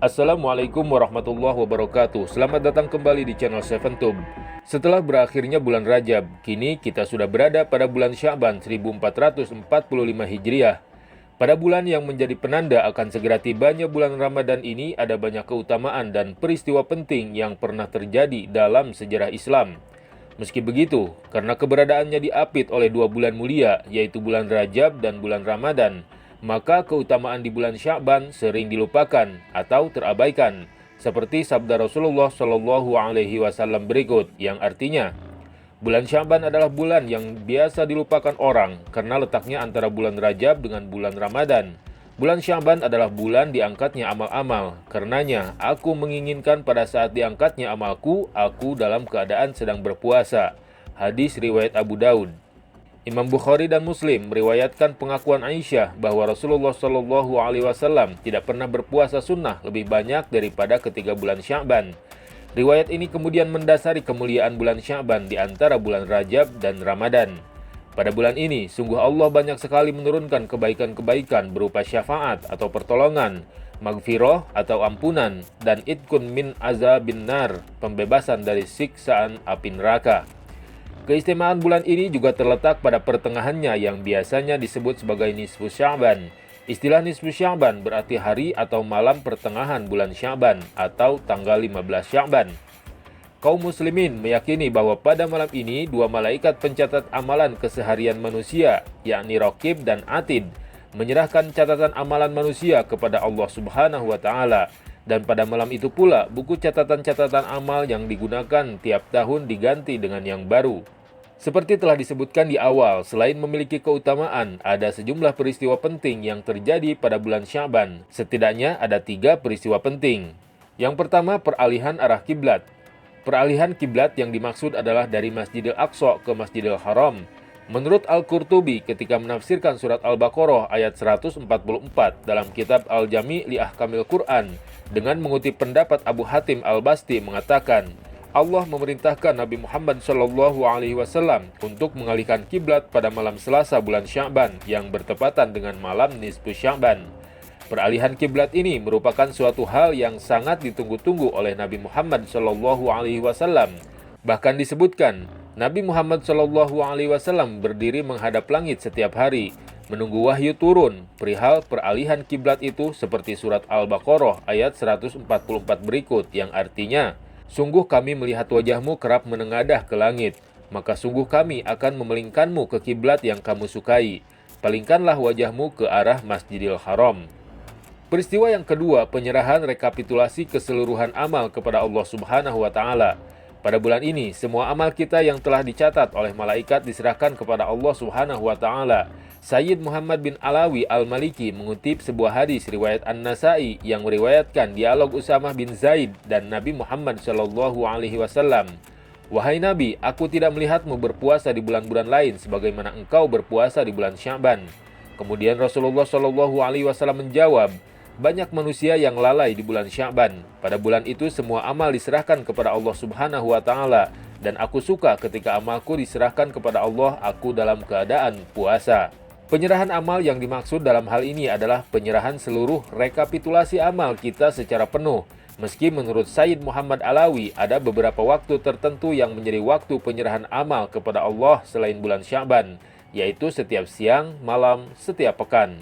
Assalamualaikum warahmatullahi wabarakatuh. Selamat datang kembali di channel Seventube. Setelah berakhirnya bulan Rajab, kini kita sudah berada pada bulan Sya'ban 1445 Hijriah. Pada bulan yang menjadi penanda akan segera tibanya bulan Ramadan ini, ada banyak keutamaan dan peristiwa penting yang pernah terjadi dalam sejarah Islam. Meski begitu, karena keberadaannya diapit oleh dua bulan mulia, yaitu bulan Rajab dan bulan Ramadan, maka keutamaan di bulan Sya'ban sering dilupakan atau terabaikan, seperti sabda Rasulullah Shallallahu Alaihi Wasallam berikut, yang artinya, bulan Sya'ban adalah bulan yang biasa dilupakan orang karena letaknya antara bulan Rajab dengan bulan Ramadan. Bulan Sya'ban adalah bulan diangkatnya amal-amal. Karenanya, aku menginginkan pada saat diangkatnya amalku, aku dalam keadaan sedang berpuasa. Hadis riwayat Abu Daud. Imam Bukhari dan Muslim meriwayatkan pengakuan Aisyah bahwa Rasulullah Shallallahu Alaihi Wasallam tidak pernah berpuasa sunnah lebih banyak daripada ketika bulan Sya'ban. Riwayat ini kemudian mendasari kemuliaan bulan Sya'ban di antara bulan Rajab dan Ramadan. Pada bulan ini, sungguh Allah banyak sekali menurunkan kebaikan-kebaikan berupa syafaat atau pertolongan, maghfirah atau ampunan, dan idkun min azabin nar, pembebasan dari siksaan api neraka. Keistimewaan bulan ini juga terletak pada pertengahannya yang biasanya disebut sebagai nisfu Sya'ban. Istilah nisfu Sya'ban berarti hari atau malam pertengahan bulan Sya'ban atau tanggal 15 Sya'ban. Kaum muslimin meyakini bahwa pada malam ini dua malaikat pencatat amalan keseharian manusia, yakni Raqib dan Atid, menyerahkan catatan amalan manusia kepada Allah Subhanahu wa Ta'ala. Dan pada malam itu pula, buku catatan-catatan amal yang digunakan tiap tahun diganti dengan yang baru. Seperti telah disebutkan di awal, selain memiliki keutamaan, ada sejumlah peristiwa penting yang terjadi pada bulan Sya'ban. Setidaknya ada 3 peristiwa penting. Yang pertama, peralihan arah kiblat. Peralihan kiblat yang dimaksud adalah dari Masjidil Aqsa ke Masjidil Haram. Menurut Al-Qurtubi ketika menafsirkan surat Al-Baqarah ayat 144 dalam kitab Al-Jami' li Ahkamil Quran, dengan mengutip pendapat Abu Hatim Al-Basti mengatakan, Allah memerintahkan Nabi Muhammad Shallallahu Alaihi Wasallam untuk mengalihkan kiblat pada malam Selasa bulan Sya'ban yang bertepatan dengan malam nisfu Sya'ban. Peralihan kiblat ini merupakan suatu hal yang sangat ditunggu-tunggu oleh Nabi Muhammad Shallallahu Alaihi Wasallam. Bahkan disebutkan, Nabi Muhammad Shallallahu Alaihi Wasallam berdiri menghadap langit setiap hari, menunggu wahyu turun perihal peralihan kiblat itu seperti surat Al-Baqarah ayat 144 berikut yang artinya, sungguh kami melihat wajahmu kerap menengadah ke langit, maka sungguh kami akan memelingkanmu ke kiblat yang kamu sukai. Palingkanlah wajahmu ke arah Masjidil Haram. Peristiwa yang kedua, penyerahan rekapitulasi keseluruhan amal kepada Allah Subhanahu wa Ta'ala. Pada bulan ini, semua amal kita yang telah dicatat oleh malaikat diserahkan kepada Allah Subhanahu wa Ta'ala. Sayyid Muhammad bin Alawi Al-Maliki mengutip sebuah hadis riwayat An-Nasai yang meriwayatkan dialog Usamah bin Zaid dan Nabi Muhammad Shallallahu Alaihi Wasallam. Wahai Nabi, aku tidak melihatmu berpuasa di bulan-bulan lain sebagaimana engkau berpuasa di bulan Sya'ban. Kemudian Rasulullah Shallallahu Alaihi Wasallam menjawab, banyak manusia yang lalai di bulan Sya'ban. Pada bulan itu semua amal diserahkan kepada Allah Subhanahu wa Ta'ala, dan aku suka ketika amalku diserahkan kepada Allah, aku dalam keadaan puasa. Penyerahan amal yang dimaksud dalam hal ini adalah penyerahan seluruh rekapitulasi amal kita secara penuh. Meski menurut Sayyid Muhammad Alawi ada beberapa waktu tertentu yang menjadi waktu penyerahan amal kepada Allah selain bulan Sya'ban, yaitu setiap siang, malam, setiap pekan.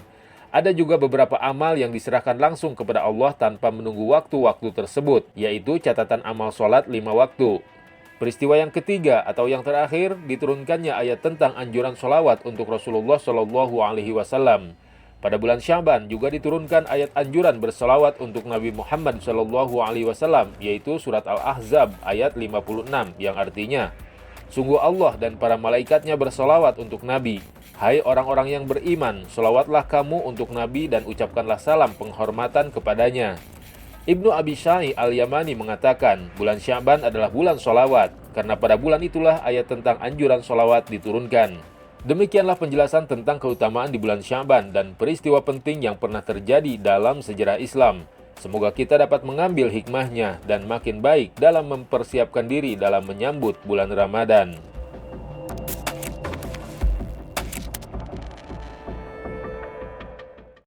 Ada juga beberapa amal yang diserahkan langsung kepada Allah tanpa menunggu waktu-waktu tersebut, yaitu catatan amal sholat 5 waktu. Peristiwa yang ketiga atau yang terakhir, diturunkannya ayat tentang anjuran sholawat untuk Rasulullah Shallallahu Alaihi Wasallam. Pada bulan Sya'ban juga diturunkan ayat anjuran bersolawat untuk Nabi Muhammad Shallallahu Alaihi Wasallam, yaitu surat Al-Ahzab ayat 56 yang artinya, sungguh Allah dan para malaikatnya bersolawat untuk Nabi. Hai orang-orang yang beriman, solawatlah kamu untuk Nabi dan ucapkanlah salam penghormatan kepadanya. Ibnu Abi Syai Al-Yamani mengatakan, bulan Sya'ban adalah bulan solawat, karena pada bulan itulah ayat tentang anjuran solawat diturunkan. Demikianlah penjelasan tentang keutamaan di bulan Sya'ban dan peristiwa penting yang pernah terjadi dalam sejarah Islam. Semoga kita dapat mengambil hikmahnya dan makin baik dalam mempersiapkan diri dalam menyambut bulan Ramadan.